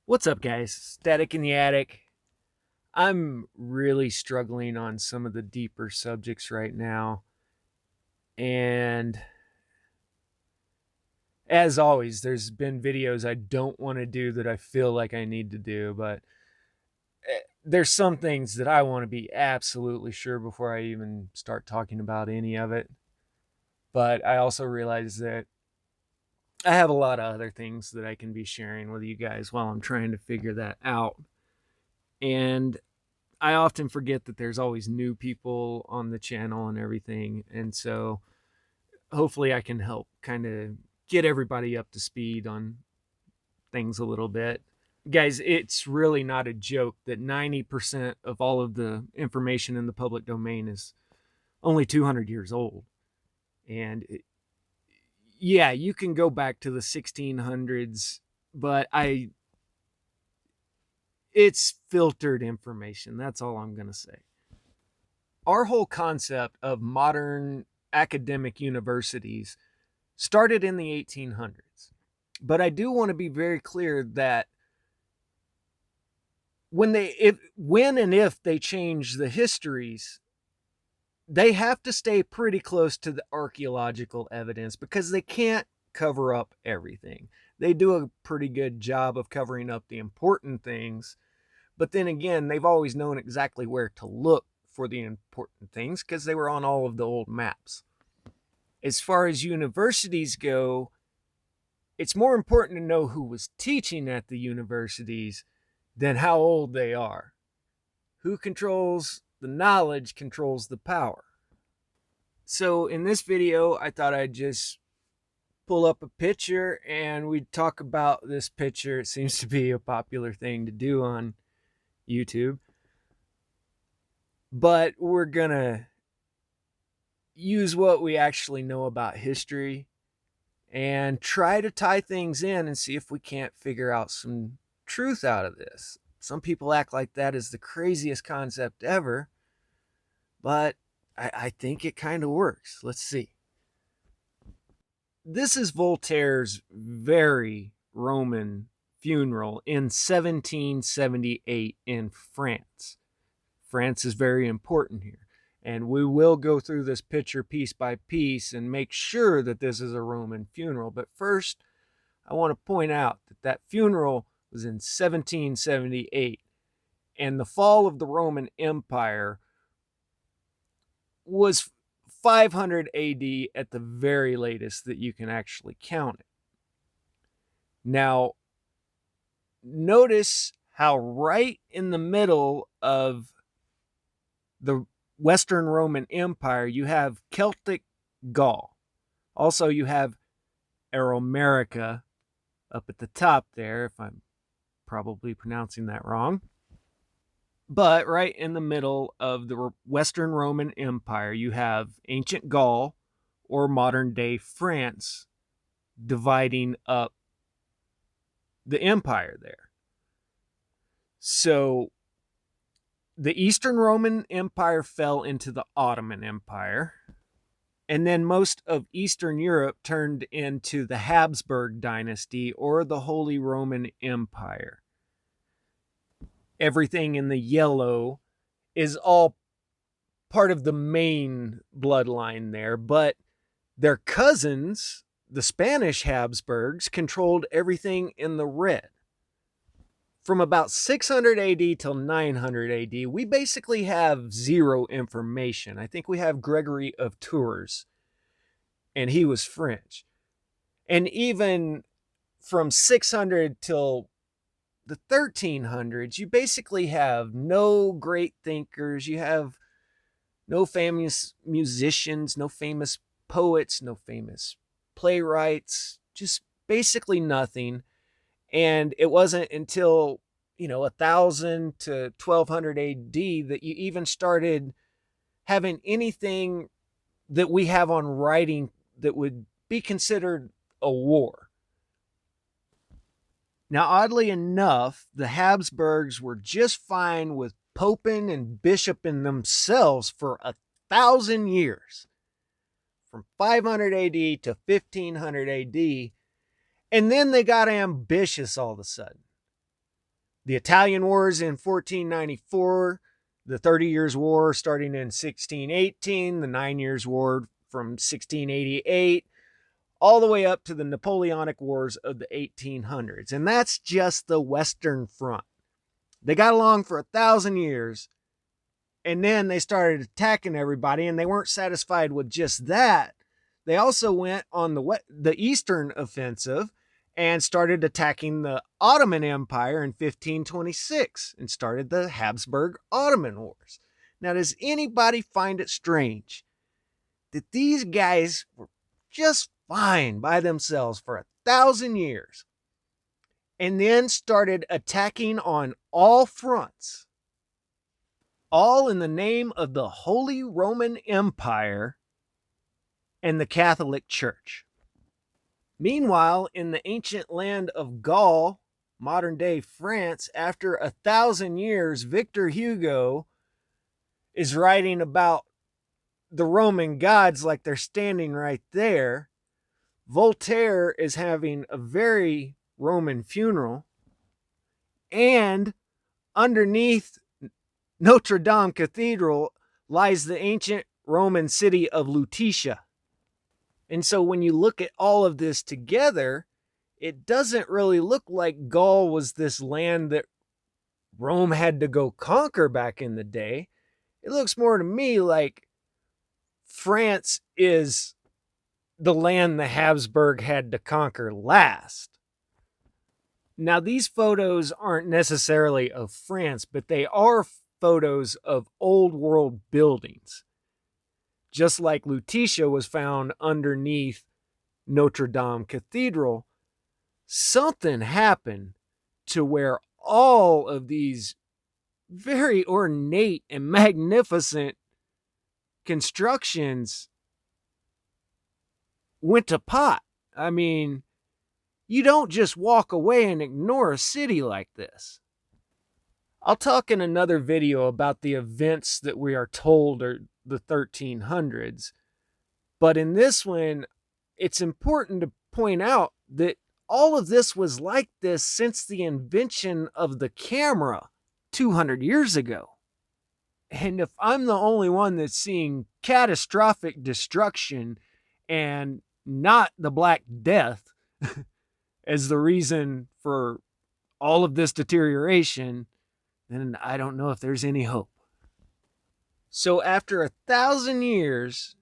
What's up, guys? Static in the attic. I'm really struggling on some of the deeper subjects right now. And as always, there's been videos I don't want to do that I feel like I need to do, but there's some things that I want to be absolutely sure before I even start talking about any of it. But I also realize that I have a lot of other things that I can be sharing with you guys while I'm trying to figure that out. And I often forget that there's always new people on the channel and everything. And so hopefully I can help kind of get everybody up to speed on things a little bit. Guys, it's really not a joke that 90% of all of the information in the public domain is only 200 years old. And yeah, you can go back to the 1600s, but it's filtered information. That's all I'm going to say. Our whole concept of modern academic universities started in the 1800s. But I do want to be very clear that when and if they change the histories, they have to stay pretty close to the archaeological evidence because they can't cover up everything. They do a pretty good job of covering up the important things, but then again, they've always known exactly where to look for the important things because they were on all of the old maps. As far as universities go, it's more important to know who was teaching at the universities than how old they are. Who controls the knowledge controls the power. So in this video, I thought I'd just pull up a picture and we'd talk about this picture. It seems to be a popular thing to do on YouTube. But we're going to use what we actually know about history and try to tie things in and see if we can't figure out some truth out of this. Some people act like that is the craziest concept ever, but I think it kind of works. Let's see. This is Voltaire's very Roman funeral in 1778 in France. France is very important here. And we will go through this picture piece by piece and make sure that this is a Roman funeral. But first, I want to point out that that funeral was in 1778. And the fall of the Roman Empire was 500 AD at the very latest that you can actually count it. Now, notice how right in the middle of the Western Roman Empire, you have Celtic Gaul. Also, you have Aromerica up at the top there, if I'm probably pronouncing that wrong. But right in the middle of the Western Roman Empire, you have ancient Gaul, or modern day France, dividing up the empire there. So the Eastern Roman Empire fell into the Ottoman Empire, and then most of Eastern Europe turned into the Habsburg dynasty or the Holy Roman Empire. Everything in the yellow is all part of the main bloodline there, but their cousins, the Spanish Habsburgs, controlled everything in the red. From about 600 AD till 900 AD, we basically have zero information. I think we have Gregory of Tours, and he was French. And even from 600 till the 1300s, you basically have no great thinkers. You have no famous musicians, no famous poets, no famous playwrights, just basically nothing. And it wasn't until 1000 to 1200 AD that you even started having anything that we have on writing that would be considered a war. Now, oddly enough, the Habsburgs were just fine with poping and bishoping themselves for 1,000 years, from 500 AD to 1500 AD, and then they got ambitious all of a sudden. The Italian Wars in 1494, the 30 Years' War starting in 1618, the 9 Years' War from 1688, all the way up to the Napoleonic Wars of the 1800s. And that's just the Western Front. They got along for 1,000 years, and then they started attacking everybody, and they weren't satisfied with just that. They also went on the Eastern Offensive and started attacking the Ottoman Empire in 1526 and started the Habsburg-Ottoman Wars. Now, does anybody find it strange that these guys were just fine by themselves for 1,000 years and then started attacking on all fronts, all in the name of the Holy Roman Empire and the Catholic Church? Meanwhile, in the ancient land of Gaul, modern-day France, after 1,000 years, Victor Hugo is writing about the Roman gods like they're standing right there. Voltaire is having a very Roman funeral. And underneath Notre Dame Cathedral lies the ancient Roman city of Lutetia. And so when you look at all of this together, it doesn't really look like Gaul was this land that Rome had to go conquer back in the day. It looks more to me like France is the land the Habsburg had to conquer last. Now, these photos aren't necessarily of France, but they are photos of old world buildings. Just like Lutetia was found underneath Notre Dame Cathedral, something happened to where all of these very ornate and magnificent constructions went to pot. I mean, you don't just walk away and ignore a city like this. I'll talk in another video about the events that we are told are the 1300s. But in this one, it's important to point out that all of this was like this since the invention of the camera 200 years ago. And if I'm the only one that's seeing catastrophic destruction and not the Black Death as the reason for all of this deterioration, then I don't know if there's any hope. So after 1,000 years,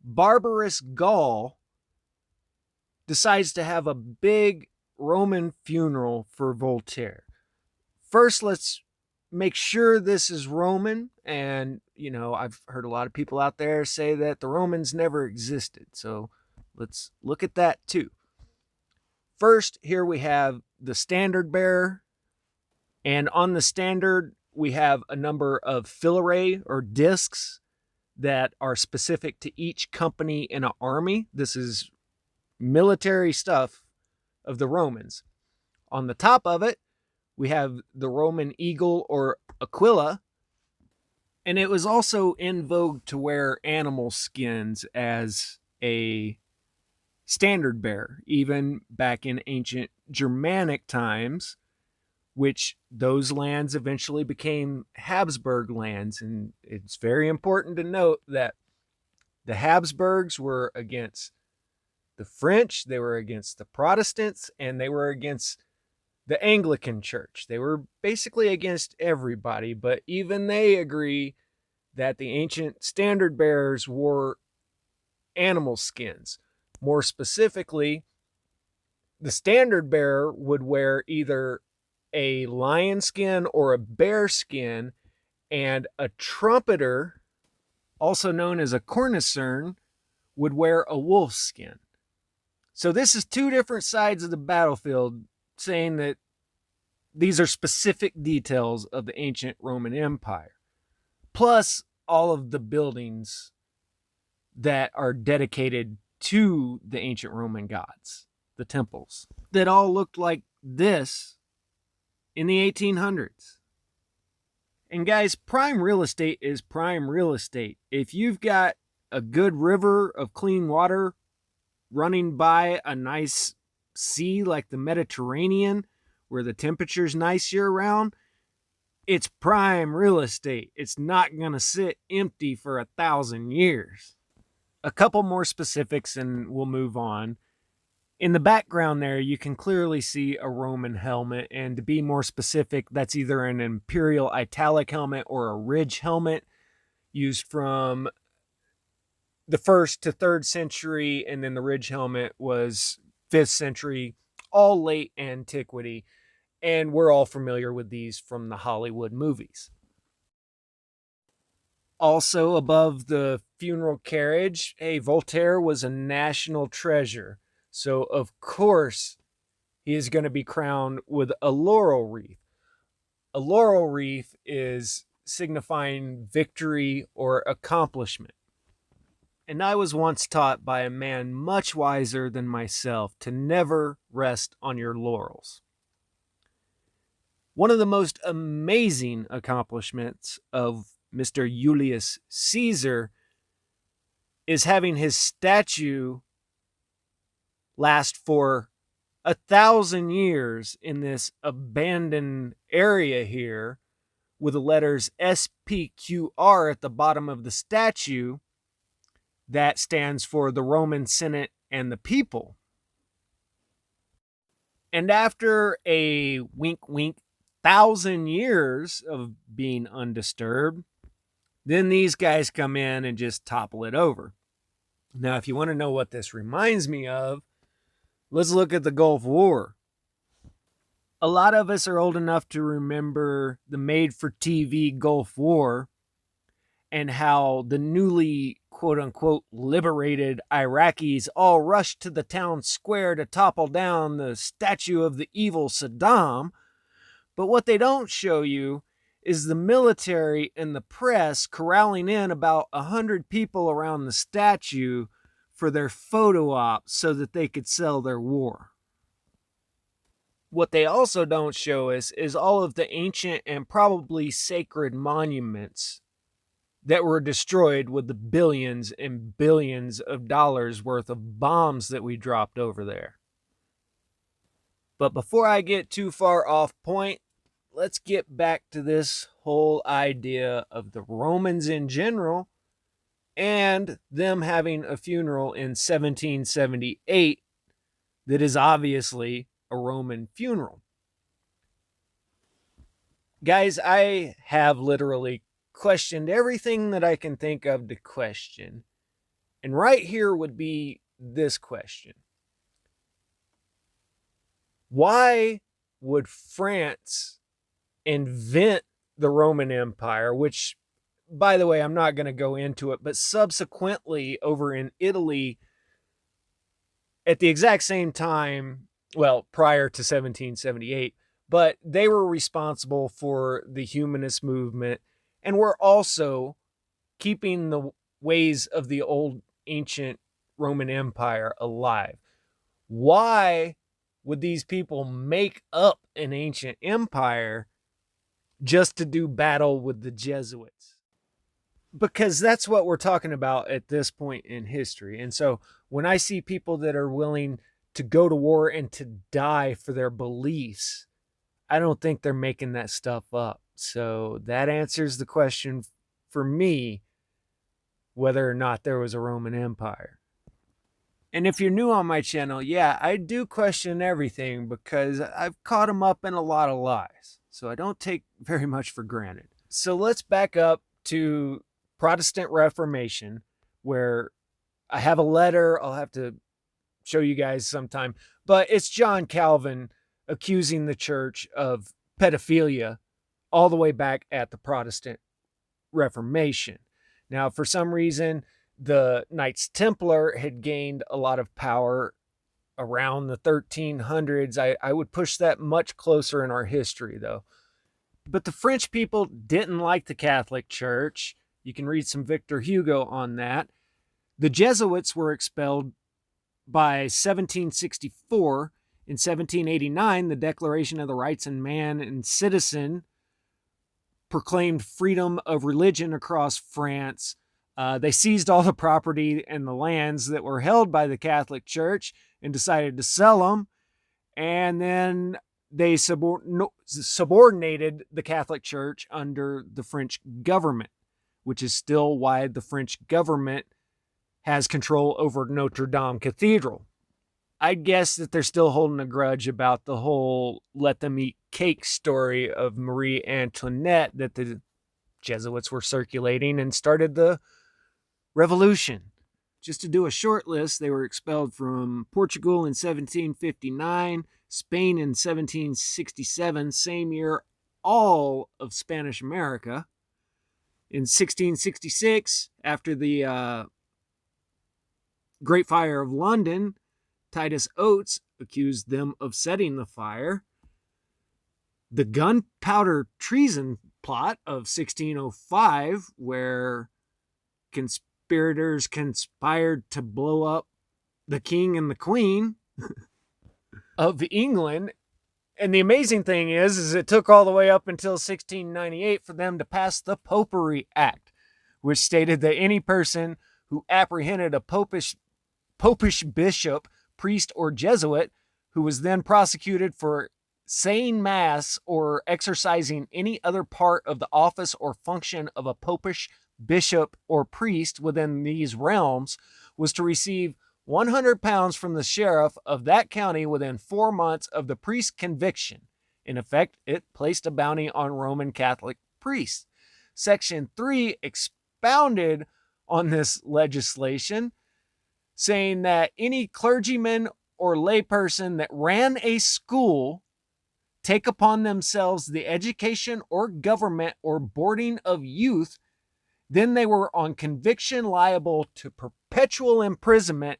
barbarous Gaul decides to have a big Roman funeral for Voltaire. First, let's make sure this is Roman. And, I've heard a lot of people out there say that the Romans never existed. So let's look at that too. First, here we have the standard bearer. And on the standard, we have a number of filare or discs that are specific to each company in an army. This is military stuff of the Romans. On the top of it, we have the Roman eagle or aquila. And it was also in vogue to wear animal skins as a standard bearer, even back in ancient Germanic times, which those lands eventually became Habsburg lands. And it's very important to note that the Habsburgs were against the French, they were against the Protestants, and they were against the Anglican Church. They were basically against everybody, but even they agree that the ancient standard bearers wore animal skins. More specifically, the standard bearer would wear either a lion skin or a bear skin, and a trumpeter, also known as a cornicern, would wear a wolf skin. So this is two different sides of the battlefield saying that these are specific details of the ancient Roman Empire, plus all of the buildings that are dedicated to the ancient Roman gods, the temples, that all looked like this in the 1800s. And guys, prime real estate is prime real estate. If you've got a good river of clean water running by a nice sea like the Mediterranean, where the temperature's nice year round, it's prime real estate. It's not going to sit empty for 1,000 years. A couple more specifics and we'll move on. In the background there, you can clearly see a Roman helmet, and to be more specific, that's either an imperial italic helmet or a ridge helmet used from the 1st to 3rd century, and then the ridge helmet was 5th century, all late antiquity, and we're all familiar with these from the Hollywood movies. Also above the funeral carriage, hey, Voltaire was a national treasure. So, of course, he is going to be crowned with a laurel wreath. A laurel wreath is signifying victory or accomplishment. And I was once taught by a man much wiser than myself to never rest on your laurels. One of the most amazing accomplishments of Mr. Julius Caesar is having his statue last for 1,000 years in this abandoned area here with the letters SPQR at the bottom of the statue. That stands for the Roman Senate and the people. And after a wink, 1,000 years of being undisturbed, then these guys come in and just topple it over. Now, if you want to know what this reminds me of, let's look at the Gulf War. A lot of us are old enough to remember the made-for-TV Gulf War and how the newly, quote-unquote, liberated Iraqis all rushed to the town square to topple down the statue of the evil Saddam. But what they don't show you is the military and the press corralling in about 100 people around the statue for their photo ops so that they could sell their war. What they also don't show us is all of the ancient and probably sacred monuments that were destroyed with the billions and billions of dollars worth of bombs that we dropped over there. But before I get too far off point, let's get back to this whole idea of the Romans in general and them having a funeral in 1778 that is obviously a Roman funeral. Guys, I have literally questioned everything that I can think of to question. And right here would be this question. Why would France invent the Roman Empire, which, by the way, I'm not going to go into it, but subsequently over in Italy at the exact same time, well, prior to 1778, but they were responsible for the humanist movement and were also keeping the ways of the old ancient Roman Empire alive. Why would these people make up an ancient empire just to do battle with the Jesuits? Because that's what we're talking about at this point in history. And so when I see people that are willing to go to war and to die for their beliefs, I don't think they're making that stuff up. So that answers the question for me, whether or not there was a Roman Empire. And if you're new on my channel, yeah, I do question everything because I've caught them up in a lot of lies. So I don't take very much for granted. So let's back up to Protestant Reformation, where I have a letter I'll have to show you guys sometime. But it's John Calvin accusing the church of pedophilia all the way back at the Protestant Reformation. Now, for some reason, the Knights Templar had gained a lot of power around the 1300s. I would push that much closer in our history, though. But the French people didn't like the Catholic Church. You can read some Victor Hugo on that. The Jesuits were expelled by 1764. In 1789, the Declaration of the Rights of Man and Citizen proclaimed freedom of religion across France. They seized all the property and the lands that were held by the Catholic Church and decided to sell them. And then they subordinated the Catholic Church under the French government, which is still why the French government has control over Notre Dame Cathedral. I guess that they're still holding a grudge about the whole let them eat cake story of Marie Antoinette that the Jesuits were circulating and started the revolution. Just to do a short list, they were expelled from Portugal in 1759, Spain in 1767, same year all of Spanish America. In 1666, after the Great Fire of London, Titus Oates accused them of setting the fire. The Gunpowder Treason Plot of 1605, where conspirators conspired to blow up the king and the queen of England. And the amazing thing is it took all the way up until 1698 for them to pass the Popery Act, which stated that any person who apprehended a popish bishop, priest, or Jesuit who was then prosecuted for saying mass or exercising any other part of the office or function of a popish bishop or priest within these realms was to receive £100 from the sheriff of that county within 4 months of the priest's conviction. In effect, it placed a bounty on Roman Catholic priests. Section 3 expounded on this legislation, saying that any clergyman or layperson that ran a school take upon themselves the education or government or boarding of youth, then they were on conviction liable to perpetual imprisonment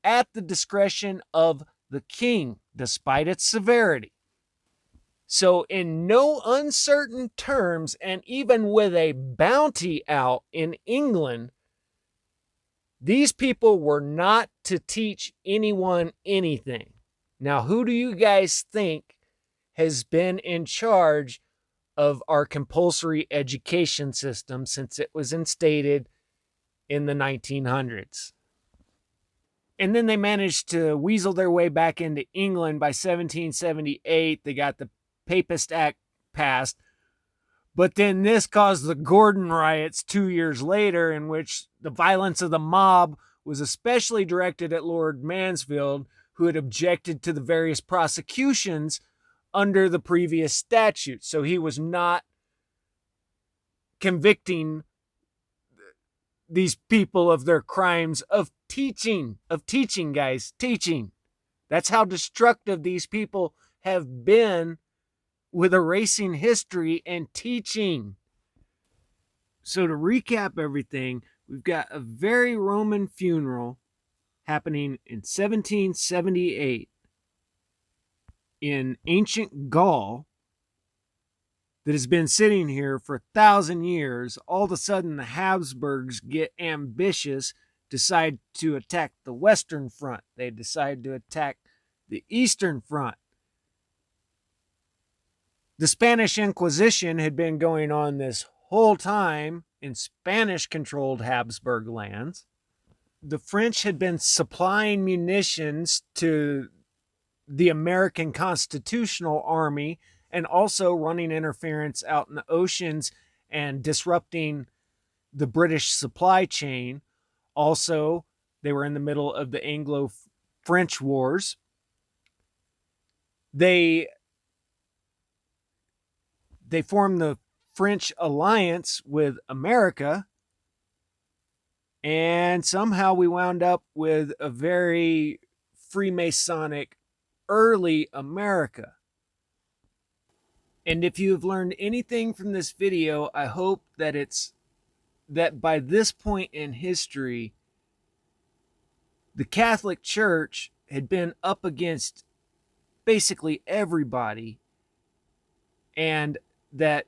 at the discretion of the king, despite its severity. So in no uncertain terms, and even with a bounty out in England, these people were not to teach anyone anything. Now, who do you guys think has been in charge of our compulsory education system since it was instated in the 1900s? And then they managed to weasel their way back into England by 1778. They got the Papist Act passed. But then this caused the Gordon riots 2 years later, in which the violence of the mob was especially directed at Lord Mansfield, who had objected to the various prosecutions under the previous statute. So he was not convicting these people of their crimes of teaching, guys, teaching. That's how destructive these people have been with erasing history and teaching. So to recap everything, we've got a very Roman funeral happening in 1778 in ancient Gaul that has been sitting here for 1,000 years. All of a sudden, the Habsburgs get ambitious, decide to attack the Western Front. They decide to attack the Eastern Front. The Spanish Inquisition had been going on this whole time in Spanish-controlled Habsburg lands. The French had been supplying munitions to the American Constitutional Army and also running interference out in the oceans and disrupting the British supply chain. Also, they were in the middle of the Anglo-French Wars. They formed the French alliance with America, and somehow we wound up with a very Freemasonic early America. And if you have learned anything from this video, I hope that by this point in history, the Catholic Church had been up against basically everybody, and that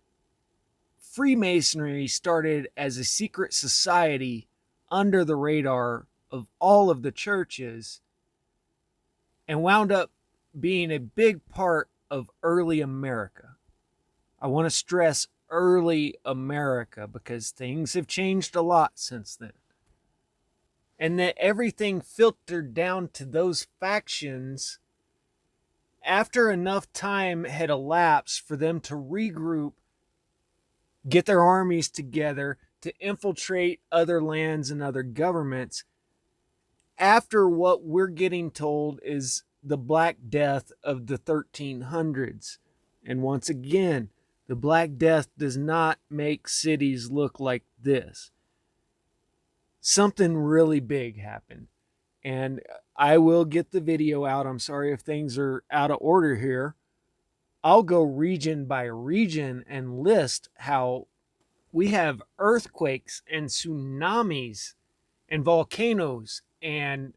Freemasonry started as a secret society under the radar of all of the churches and wound up being a big part of early America. I want to stress early America because things have changed a lot since then. And that everything filtered down to those factions after enough time had elapsed for them to regroup, get their armies together to infiltrate other lands and other governments, after what we're getting told is the Black Death of the 1300s. And once again, the Black Death does not make cities look like this. Something really big happened. And I will get the video out. I'm sorry if things are out of order here. I'll go region by region and list how we have earthquakes and tsunamis and volcanoes and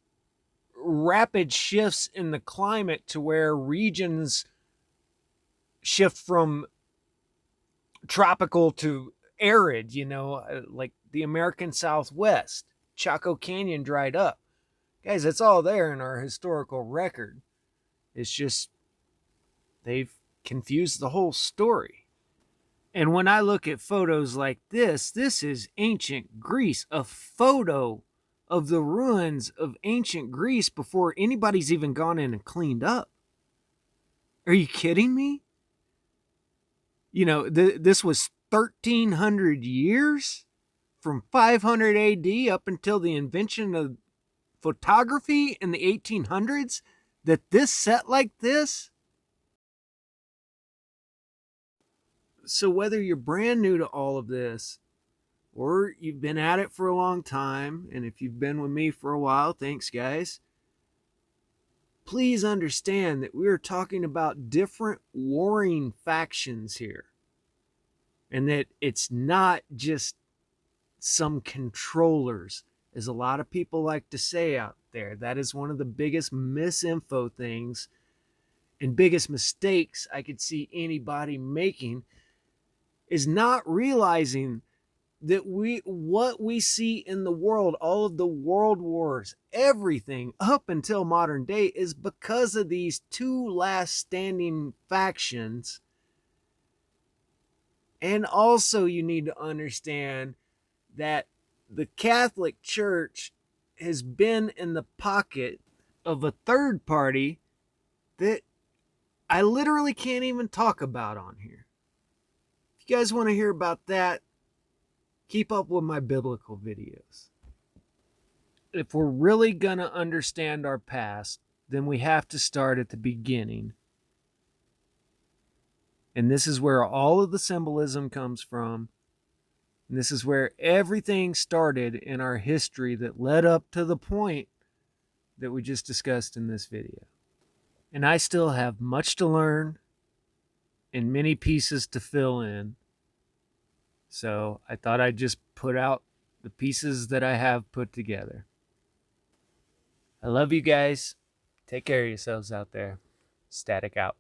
rapid shifts in the climate to where regions shift from tropical to arid, like the American Southwest. Chaco Canyon dried up. Guys, it's all there in our historical record. It's just they've confused the whole story. And when I look at photos like this is ancient Greece, a photo of the ruins of ancient Greece before anybody's even gone in and cleaned up. Are you kidding me? This was 1,300 years from 500 AD up until the invention of photography in the 1800s that this set like this. So whether you're brand new to all of this or you've been at it for a long time, and if you've been with me for a while, thanks guys, please understand that we are talking about different warring factions here, and that it's not just some controllers, as a lot of people like to say out there. That is one of the biggest misinfo things and biggest mistakes I could see anybody making, is not realizing that what we see in the world, all of the world wars, everything up until modern day, is because of these two last standing factions. And also you need to understand that the Catholic Church has been in the pocket of a third party that I literally can't even talk about on here. If you guys want to hear about that, keep up with my biblical videos. If we're really going to understand our past, then we have to start at the beginning. And this is where all of the symbolism comes from. And this is where everything started in our history that led up to the point that we just discussed in this video. And I still have much to learn and many pieces to fill in. So I thought I'd just put out the pieces that I have put together. I love you guys. Take care of yourselves out there. Static out.